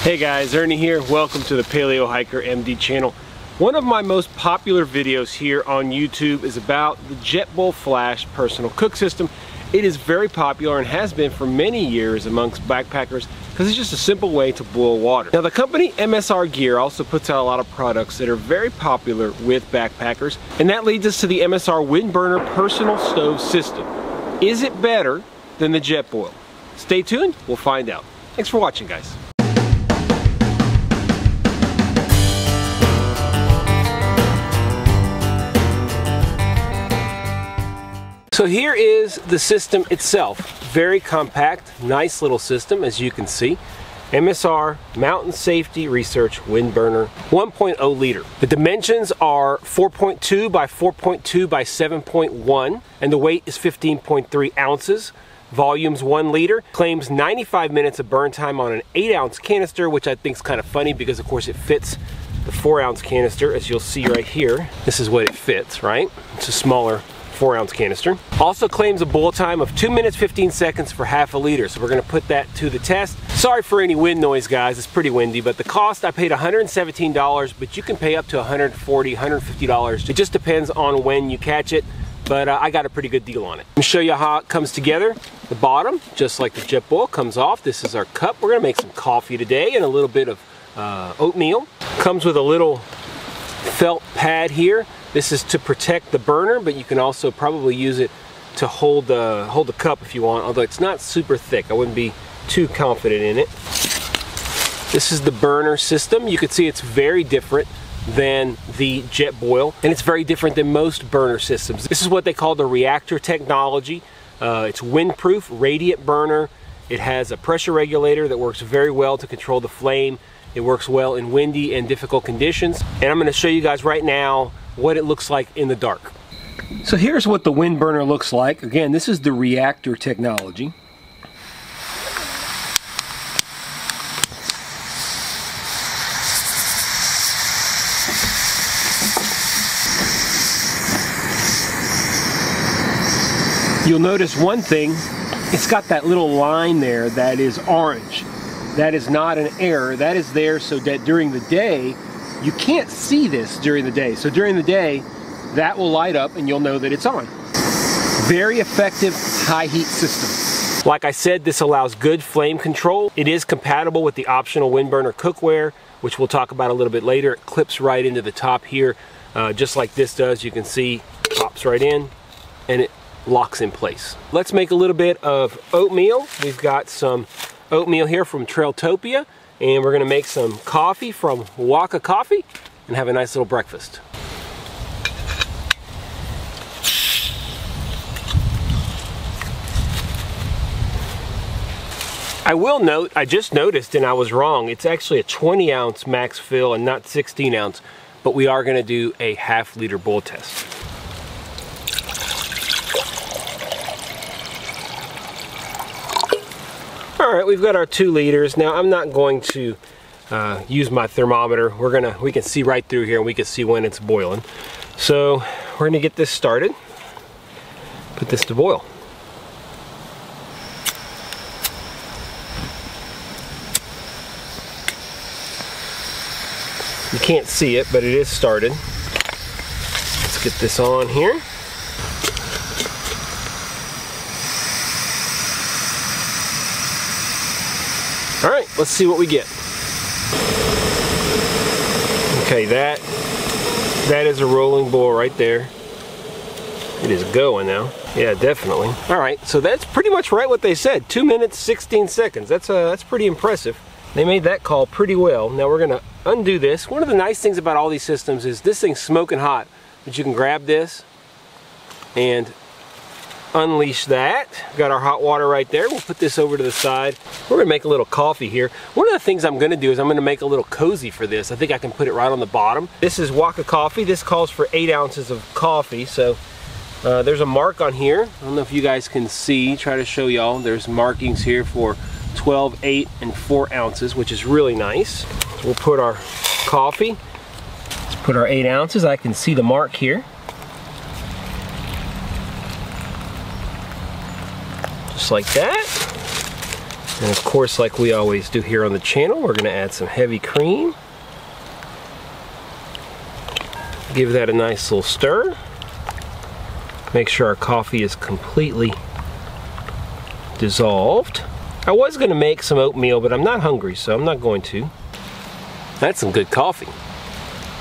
Hey guys, Ernie here. Welcome to the Paleo Hiker MD channel. One of my most popular videos here on YouTube is about the JetBoil Flash personal cook system. It is very popular and has been for many years amongst backpackers because it's just a simple way to boil water. Now the company MSR Gear also puts out a lot of products that are very popular with backpackers, and that leads us to the MSR Windburner personal stove system. Is it better than the JetBoil? Stay tuned, we'll find out. Thanks for watching, guys. So here is the system itself. Very compact, nice little system, as you can see. MSR Mountain Safety Research Windburner 1.0 liter. The dimensions are 4.2 by 4.2 by 7.1, and the weight is 15.3 ounces. Volume's 1 liter. Claims 95 minutes of burn time on an 8-ounce canister, which I think is kind of funny because, of course, it fits the 4-ounce canister, as you'll see right here. This is what it fits, right? It's a smaller 4-ounce canister. Also claims a boil time of 2 minutes 15 seconds for half a liter, so we're going to put that to the test. Sorry for any wind noise, guys, it's pretty windy, but the cost, I paid $117, but you can pay up to $140, $150. It just depends on when you catch it, but I got a pretty good deal on it. Let me show you how it comes together. The bottom, just like the JetBoil, comes off. This is our cup. We're going to make some coffee today and a little bit of oatmeal. Comes with a little felt pad here. This is to protect the burner, but you can also probably use it to hold the cup if you want, although it's not super thick. I wouldn't be too confident in it. This is the burner system. You can see it's very different than the JetBoil, and it's very different than most burner systems. This is what they call the reactor technology. It's windproof, radiant burner. It has a pressure regulator that works very well to control the flame. It works well in windy and difficult conditions. And I'm going to show you guys right now what it looks like in the dark. So here's what the Windburner looks like. Again, this is the reactor technology. You'll notice one thing, it's got that little line there that is orange. That is not an error. That is there so that during the day, you can't see this during the day. So during the day, that will light up and you'll know that it's on. Very effective high heat system. Like I said, this allows good flame control. It is compatible with the optional Windburner cookware, which we'll talk about a little bit later. It clips right into the top here, just like this does. You can see, pops right in and it locks in place. Let's make a little bit of oatmeal. We've got some oatmeal here from Trailtopia, and we're going to make some coffee from Waka Coffee and have a nice little breakfast. I will note, I just noticed and I was wrong, it's actually a 20-ounce max fill and not 16-ounce, but we are going to do a half-liter boil test. Alright, we've got our 2 liters. Now I'm not going to use my thermometer. We can see right through here and we can see when it's boiling. So we're gonna get this started. Put this to boil. You can't see it, but it is started. Let's get this on here. All right, let's see what we get. Okay, that is a rolling boil right there. It is going now. Yeah, definitely. All right, so that's pretty much right what they said. 2 minutes, 16 seconds. That's pretty impressive. They made that call pretty well. Now we're gonna undo this. One of the nice things about all these systems is this thing's smoking hot, but you can grab this and unleash that. Got our hot water right there. We'll put this over to the side. We're gonna make a little coffee here. One of the things I'm gonna do is I'm gonna make a little cozy for this. I think I can put it right on the bottom. This is Waka Coffee. This calls for 8 ounces of coffee. So there's a mark on here. I don't know if you guys can see. Try to show y'all. There's markings here for 12, 8, and 4 ounces, which is really nice. So we'll put our coffee. Let's put our 8 ounces. I can see the mark here. Just like that. And of course, like we always do here on the channel, we're going to add some heavy cream. Give that a nice little stir. Make sure our coffee is completely dissolved. I was going to make some oatmeal, but I'm not hungry, so I'm not going to. That's some good coffee.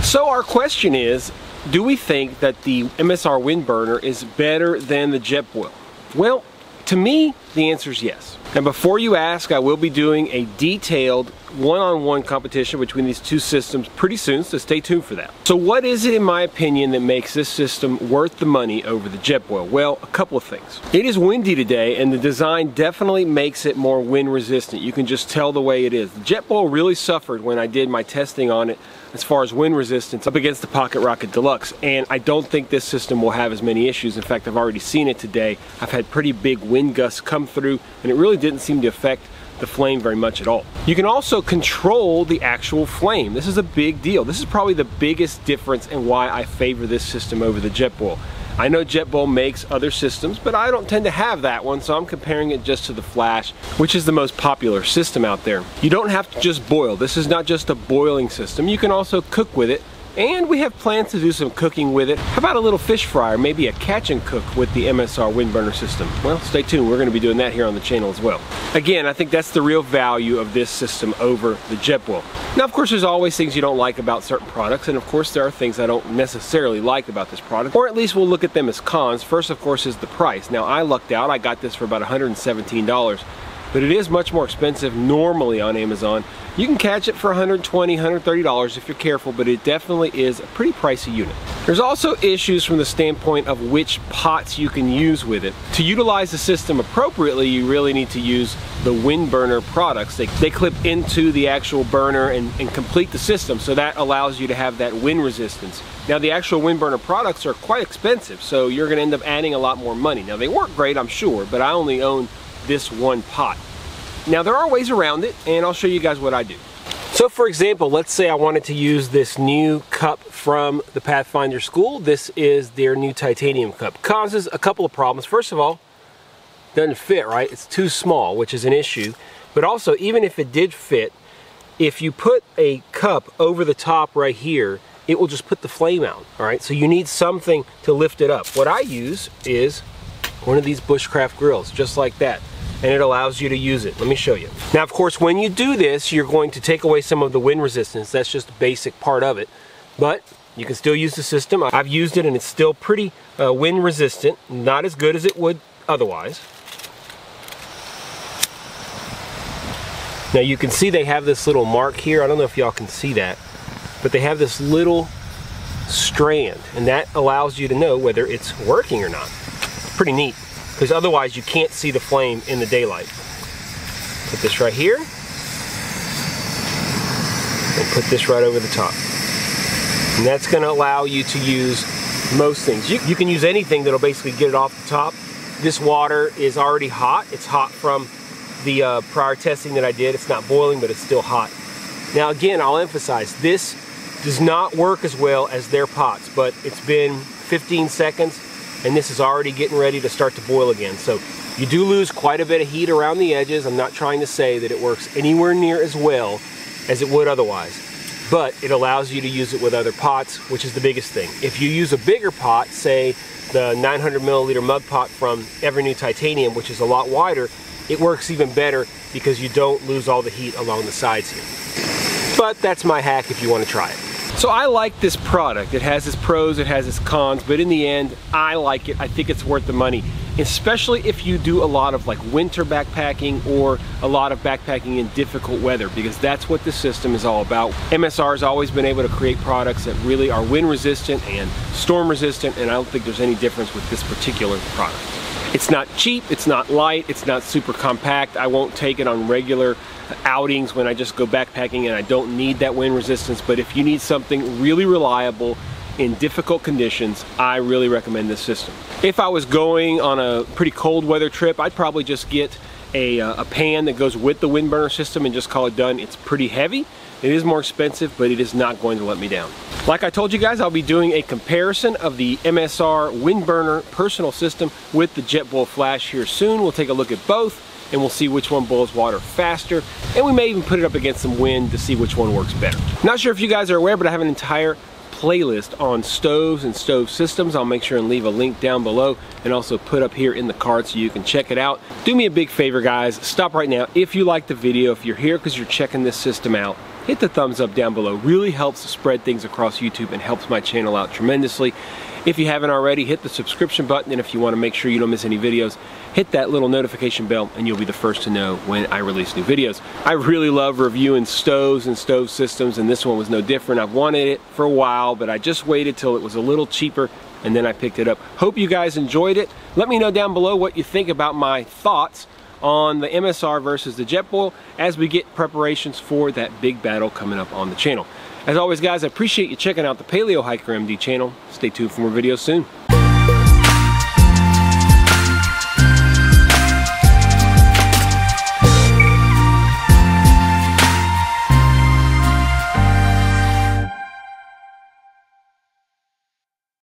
So our question is, do we think that the MSR Windburner is better than the Jetboil? Well, to me, the answer is yes. And before you ask, I will be doing a detailed one-on-one competition between these two systems pretty soon, so stay tuned for that. So what is it, in my opinion, that makes this system worth the money over the Jetboil? Well, a couple of things. It is windy today, and the design definitely makes it more wind resistant. You can just tell the way it is. The Jetboil really suffered when I did my testing on it as far as wind resistance up against the Pocket Rocket Deluxe, and I don't think this system will have as many issues. In fact, I've already seen it today. I've had pretty big wind gusts come through, and it really didn't seem to affect the flame very much at all. You can also control the actual flame. This is a big deal. This is probably the biggest difference in why I favor this system over the Jetboil. I know Jetboil makes other systems, but I don't tend to have that one, so I'm comparing it just to the Flash, which is the most popular system out there. You don't have to just boil. This is not just a boiling system. You can also cook with it, and we have plans to do some cooking with it. How about a little fish fryer, maybe a catch and cook with the MSR Windburner system? Well, stay tuned. We're going to be doing that here on the channel as well. Again, I think that's the real value of this system over the Jetboil. Now, of course, there's always things you don't like about certain products, and of course there are things I don't necessarily like about this product, or at least we'll look at them as cons. First, of course, is the price. Now, I lucked out. I got this for about $117. But it is much more expensive normally on Amazon. You can catch it for $120, $130 if you're careful, but it definitely is a pretty pricey unit. There's also issues from the standpoint of which pots you can use with it. To utilize the system appropriately, you really need to use the Windburner products. They clip into the actual burner and complete the system, so that allows you to have that wind resistance. Now, the actual Windburner products are quite expensive, so you're going to end up adding a lot more money. Now, they work great, I'm sure, but I only own this one pot. Now, there are ways around it, and I'll show you guys what I do. So for example, let's say I wanted to use this new cup from the Pathfinder School. This is their new titanium cup. Causes a couple of problems. First of all, doesn't fit, right? It's too small, which is an issue. But also, even if it did fit, if you put a cup over the top right here, it will just put the flame out, all right? So you need something to lift it up. What I use is one of these bushcraft grills, just like that. And it allows you to use it. Let me show you. Now, of course, when you do this, you're going to take away some of the wind resistance. That's just a basic part of it. But you can still use the system. I've used it and it's still pretty wind resistant. Not as good as it would otherwise. Now you can see they have this little mark here. I don't know if y'all can see that. But they have this little strand. And that allows you to know whether it's working or not. It's pretty neat. Because otherwise you can't see the flame in the daylight. Put this right here, and put this right over the top. And that's going to allow you to use most things. You can use anything that'll basically get it off the top. This water is already hot. It's hot from the prior testing that I did. It's not boiling, but it's still hot. Now again, I'll emphasize, this does not work as well as their pots, but it's been 15 seconds. And this is already getting ready to start to boil again. So you do lose quite a bit of heat around the edges. I'm not trying to say that it works anywhere near as well as it would otherwise, but it allows you to use it with other pots, which is the biggest thing. If you use a bigger pot, say the 900 milliliter mug pot from Every New Titanium, which is a lot wider, it works even better because you don't lose all the heat along the sides here. But that's my hack if you want to try it. So I like this product. It has its pros, it has its cons, but in the end, I like it. I think it's worth the money, especially if you do a lot of like winter backpacking or a lot of backpacking in difficult weather, because that's what this system is all about. MSR has always been able to create products that really are wind resistant and storm resistant, and I don't think there's any difference with this particular product. It's not cheap, it's not light, it's not super compact. I won't take it on regular outings when I just go backpacking and I don't need that wind resistance, but if you need something really reliable in difficult conditions, I really recommend this system. If I was going on a pretty cold weather trip, I'd probably just get a pan that goes with the Windburner system and just call it done. It's pretty heavy. It is more expensive, but it is not going to let me down. Like I told you guys, I'll be doing a comparison of the MSR Windburner personal system with the Jetboil Flash here soon. We'll take a look at both and we'll see which one boils water faster, and we may even put it up against some wind to see which one works better. Not sure if you guys are aware, but I have an entire playlist on stoves and stove systems. I'll make sure and leave a link down below and also put up here in the card so you can check it out. Do me a big favor, guys, stop right now. If you like the video, if you're here because you're checking this system out, hit the thumbs up down below. Really helps spread things across YouTube and helps my channel out tremendously. If you haven't already, hit the subscription button, and if you want to make sure you don't miss any videos, hit that little notification bell and you'll be the first to know when I release new videos. I really love reviewing stoves and stove systems, and this one was no different. I've wanted it for a while, but I just waited till it was a little cheaper and then I picked it up. Hope you guys enjoyed it. Let me know down below what you think about my thoughts on the MSR versus the Jetboil as we get preparations for that big battle coming up on the channel. As always, guys, I appreciate you checking out the Paleo Hiker MD channel. Stay tuned for more videos soon.